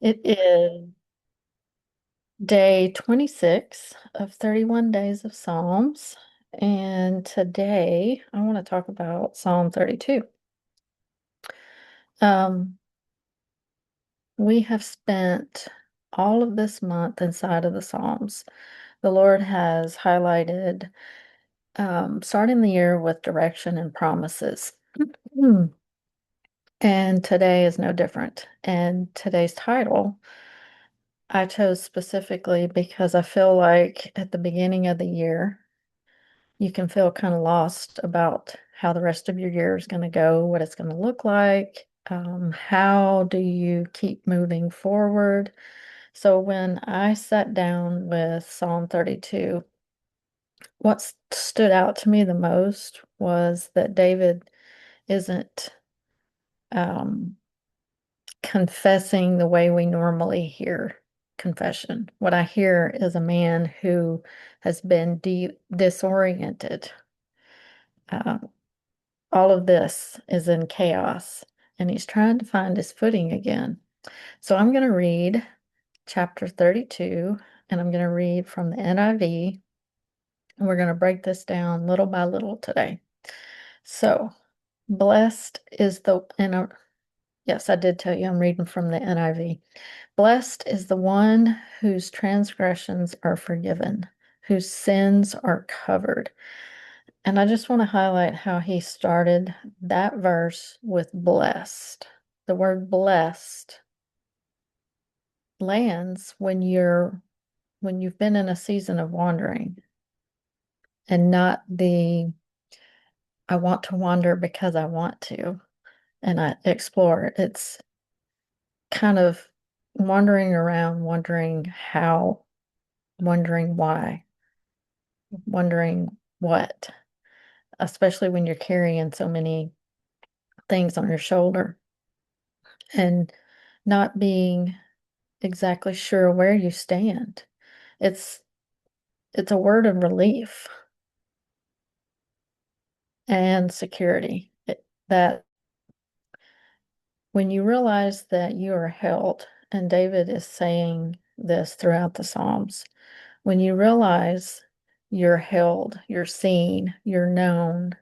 It is day 26 of 31 days of Psalms. And today I want to talk about Psalm 32. Um, we have spent all of this month inside of the Psalms. The Lord has highlighted starting the year with direction and promises. Hmm. And today is no different. And today's title I chose specifically because I feel like at the beginning of the year, you can feel kind of lost about how the rest of your year is going to go, what it's going to look like. How do you keep moving forward? So when I sat down with Psalm 32, what stood out to me the most was that David isn't um, confessing the way we normally hear confession. What I hear is a man who has been disoriented. Uh, all of this is in chaos, and he's trying to find his footing again. So I'm going to read chapter 32, and I'm going to read from the NIV, and we're going to break this down little by little today. So, blessed is yes, I did tell you I'm reading from the NIV. Blessed is the one whose transgressions are forgiven, whose sins are covered. And I just want to highlight how he started that verse with blessed. The word blessed lands when you've been in a season of wandering and not the I want to wander because I want to and I explore. It's kind of wandering around, wondering how, wondering why, wondering what, especially when you're carrying so many things on your shoulder and not being exactly sure where you stand. It's it's a word of relief and security. That when you realize that you are held, and David is saying this throughout the Psalms, when you realize you're held, you're seen, you're known,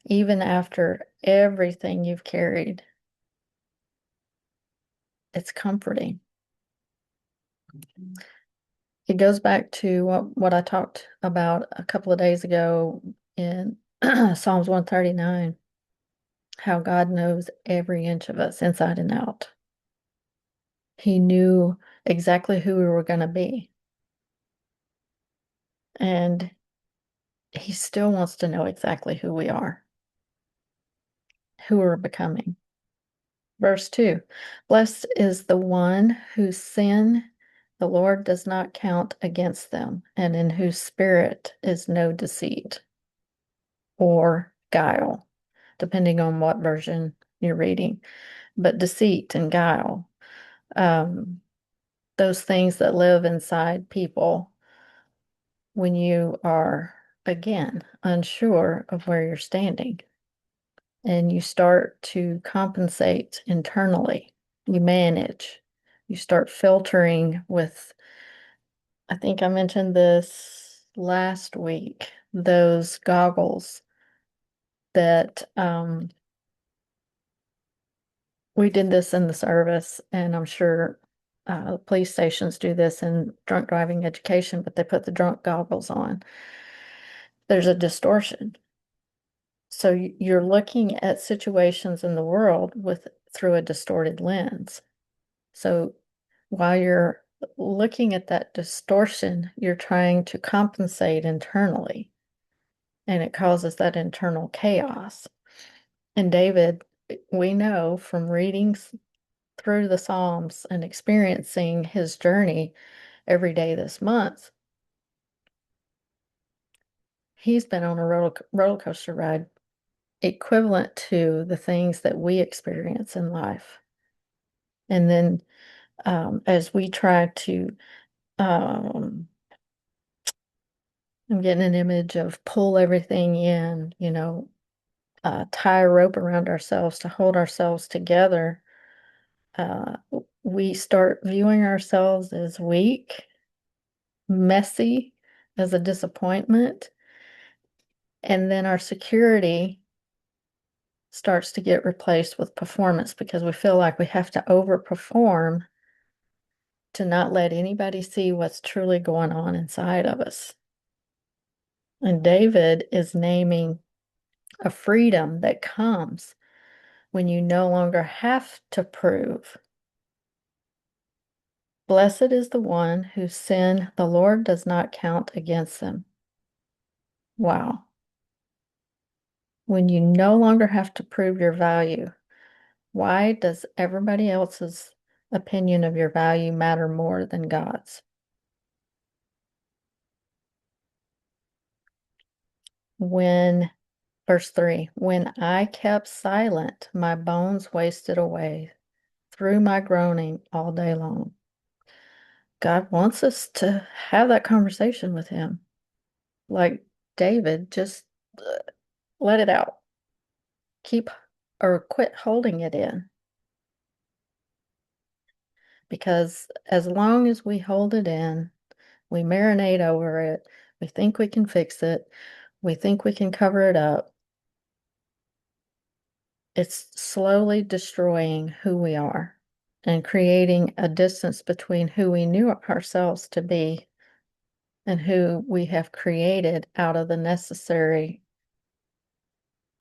even after everything you've carried, it's comforting. It goes back to what I talked about a couple of days ago in Psalms 139, how God knows every inch of us inside and out. He knew exactly who we were going to be, and He still wants to know exactly who we are, who we're becoming. Verse 2, blessed is the one whose sin the Lord does not count against them, and in whose spirit is no deceit or guile, depending on what version you're reading. But deceit and guile, um, those things that live inside people when you are, again, unsure of where you're standing. And you start to compensate internally. You manage. You start filtering with, I think I mentioned this last week, those goggles that we did this in the service, and I'm sure police stations do this in drunk driving education, but they put the drunk goggles on. There's a distortion. So you're looking at situations in the world with through a distorted lens. So while you're looking at that distortion, you're trying to compensate internally, and it causes that internal chaos. And David, we know from reading through the Psalms and experiencing his journey every day this month, he's been on a roller coaster ride equivalent to the things that we experience in life. And then as we try to, um, I'm getting an image of pull everything in, tie a rope around ourselves to hold ourselves together. Uh, we start viewing ourselves as weak, messy, as a disappointment, and then our security starts to get replaced with performance because we feel like we have to overperform to not let anybody see what's truly going on inside of us. And David is naming a freedom that comes when you no longer have to prove. Blessed is the one whose sin the Lord does not count against them. Wow. When you no longer have to prove your value, why does everybody else's opinion of your value matter more than God's? When, verse 3, when I kept silent, my bones wasted away through my groaning all day long. God wants us to have that conversation with Him. Like David, just let it out. Keep or quit holding it in. Because as long as we hold it in, we marinate over it, we think we can fix it, we think we can cover it up, it's slowly destroying who we are and creating a distance between who we knew ourselves to be and who we have created out of the necessary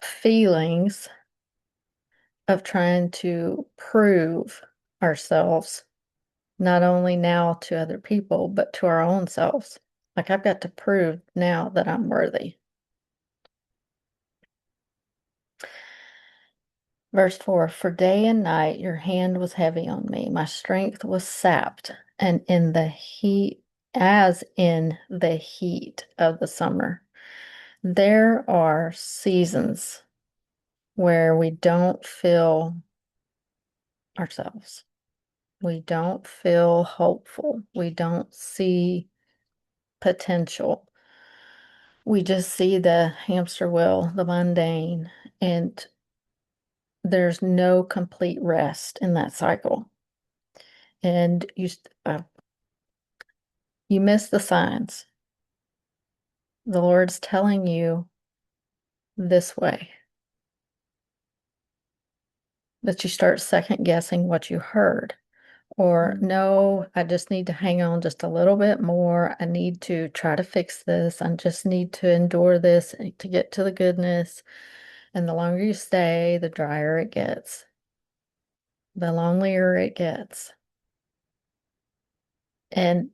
feelings of trying to prove ourselves, not only now to other people, but to our own selves. Like, I've got to prove now that I'm worthy. Verse 4, for day and night your hand was heavy on me. My strength was sapped, and in the heat, as in the heat of the summer. There are seasons where we don't feel ourselves. We don't feel hopeful. We don't see potential. We just see the hamster wheel, the mundane, and there's no complete rest in that cycle. And you miss the signs. The Lord's telling you this way, that you start second guessing what you heard. Or, no, I just need to hang on just a little bit more. I need to try to fix this. I just need to endure this to get to the goodness. And the longer you stay, the drier it gets, the lonelier it gets. And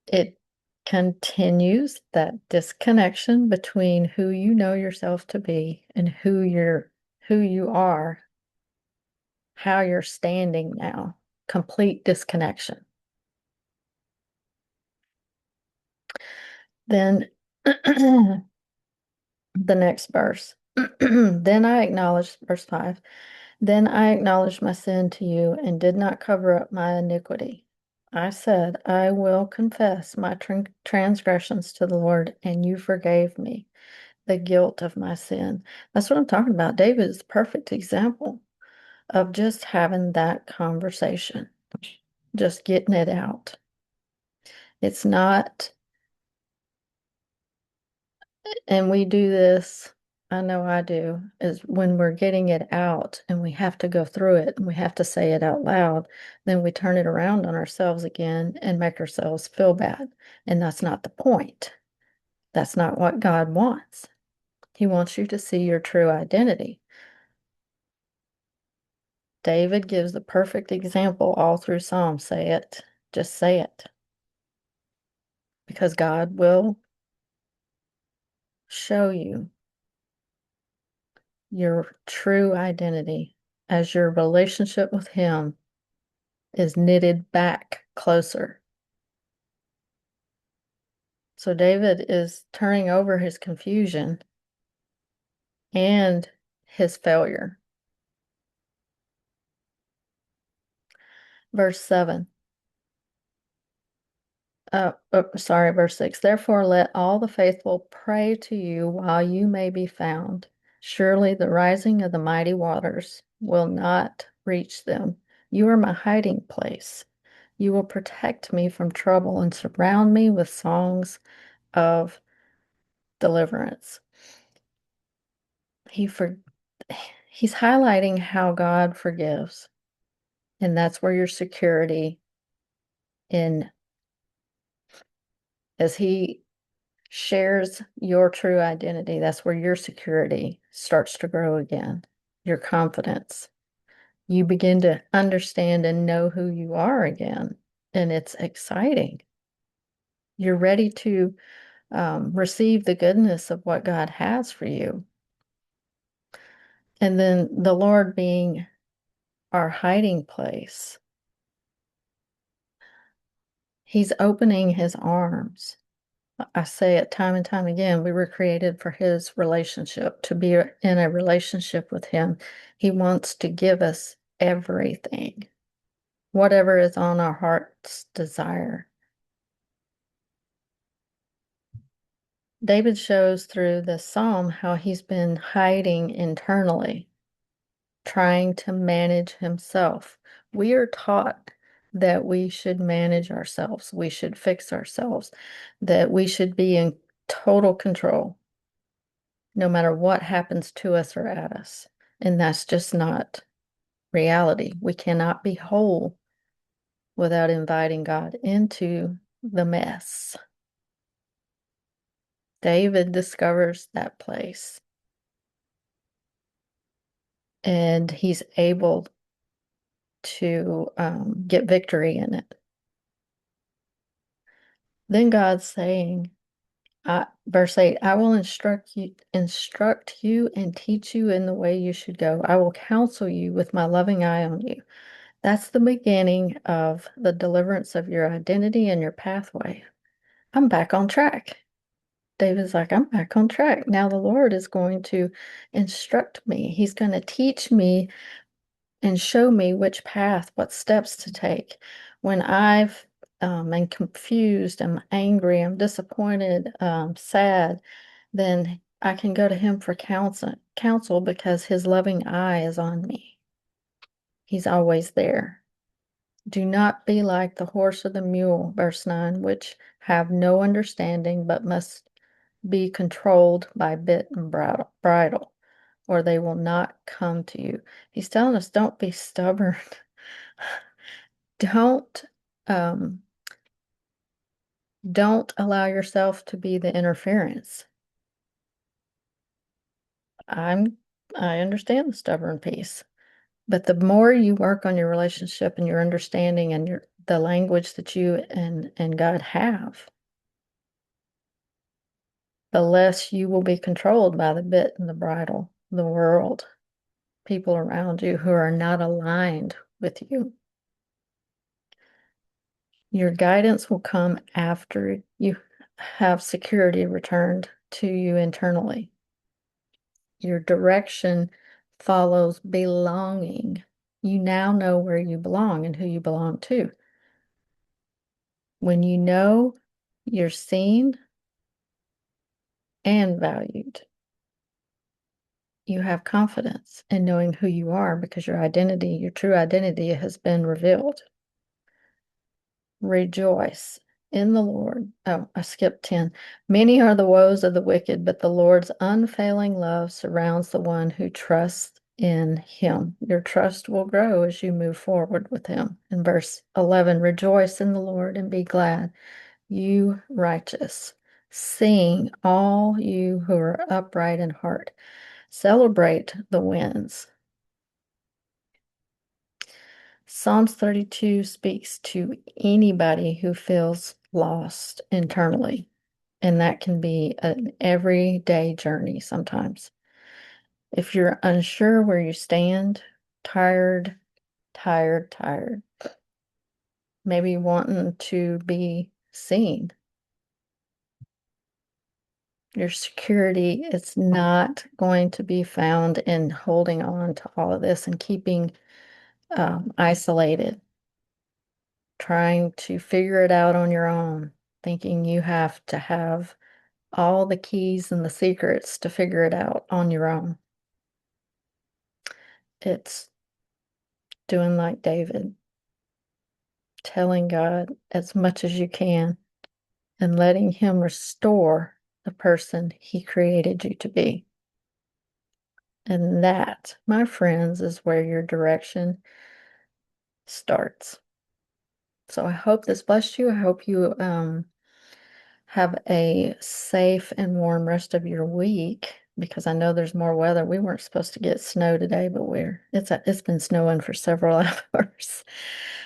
it continues that disconnection between who you know yourself to be and who you are, how you're standing now. Complete disconnection. Then the next verse. Then I acknowledged, verse 5, then I acknowledged my sin to you and did not cover up my iniquity. I said, I will confess my transgressions to the Lord, and you forgave me the guilt of my sin. That's what I'm talking about. David is the perfect example of just having that conversation, just getting it out. It's not, and we do this, I know I do, is when we're getting it out and we have to go through it and we have to say it out loud, then we turn it around on ourselves again and make ourselves feel bad. And that's not the point. That's not what God wants. He wants you to see your true identity. David gives the perfect example all through Psalms. Say it, just say it. Because God will show you your true identity as your relationship with Him is knitted back closer. So David is turning over his confusion and his failure. Verse 7. Verse 6. Therefore, let all the faithful pray to you while you may be found. Surely the rising of the mighty waters will not reach them, You are my hiding place. You will protect me from trouble and surround me with songs of deliverance. He for He's highlighting how God forgives, and that's where your security in as he shares your true identity, that's where your security starts to grow again. Your confidence. You begin to understand and know who you are again, and it's exciting. You're ready to receive the goodness of what God has for you. And then the Lord being our hiding place, He's opening His arms. I say it time and time again, we were created for His relationship, to be in a relationship with Him. He wants to give us everything, whatever is on our heart's desire. David shows through this psalm how he's been hiding internally, trying to manage himself. We are taught that we should manage ourselves, we should fix ourselves, that we should be in total control no matter what happens to us or at us. And that's just not reality. We cannot be whole without inviting God into the mess. David discovers that place and he's able to get victory in it. Then God's saying, verse 8, I will instruct you and teach you in the way you should go. I will counsel you with my loving eye on you. That's the beginning of the deliverance of your identity and your pathway. I'm back on track. David's like, I'm back on track. Now the Lord is going to instruct me. He's going to teach me and show me which path, what steps to take. When I've am confused, I'm angry, I'm disappointed, sad, then I can go to Him for counsel because His loving eye is on me. He's always there. Do not be like the horse or the mule, verse 9, which have no understanding, but must be controlled by bit and bridle, or they will not come to you. He's telling us don't be stubborn. Don't um, don't allow yourself to be the interference. I'm I understand the stubborn piece, but the more you work on your relationship and your understanding and the language that you and God have, the less you will be controlled by the bit and the bridle, the world, people around you who are not aligned with you. Your guidance will come after you have security returned to you internally. Your direction follows belonging. You now know where you belong and who you belong to. When you know you're seen and valued, you have confidence in knowing who you are because your identity, your true identity, has been revealed. Rejoice in the Lord. Oh, I skipped 10. Many are the woes of the wicked, but the Lord's unfailing love surrounds the one who trusts in Him. Your trust will grow as you move forward with Him. In verse 11, rejoice in the Lord and be glad, you righteous. Sing, all you who are upright in heart. Celebrate the wins. Psalms 32 speaks to anybody who feels lost internally, and that can be an everyday journey sometimes. If you're unsure where you stand, tired, maybe wanting to be seen, your security is not going to be found in holding on to all of this and keeping isolated, trying to figure it out on your own, thinking you have to have all the keys and the secrets to figure it out on your own. It's doing like David, telling God as much as you can and letting Him restore the person He created you to be. And that, my friends, is where your direction starts. So I hope this blessed you. I hope you have a safe and warm rest of your week because I know there's more weather. We weren't supposed to get snow today, but it's been snowing for several hours.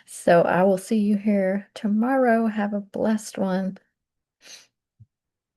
So I will see you here tomorrow. Have a blessed one.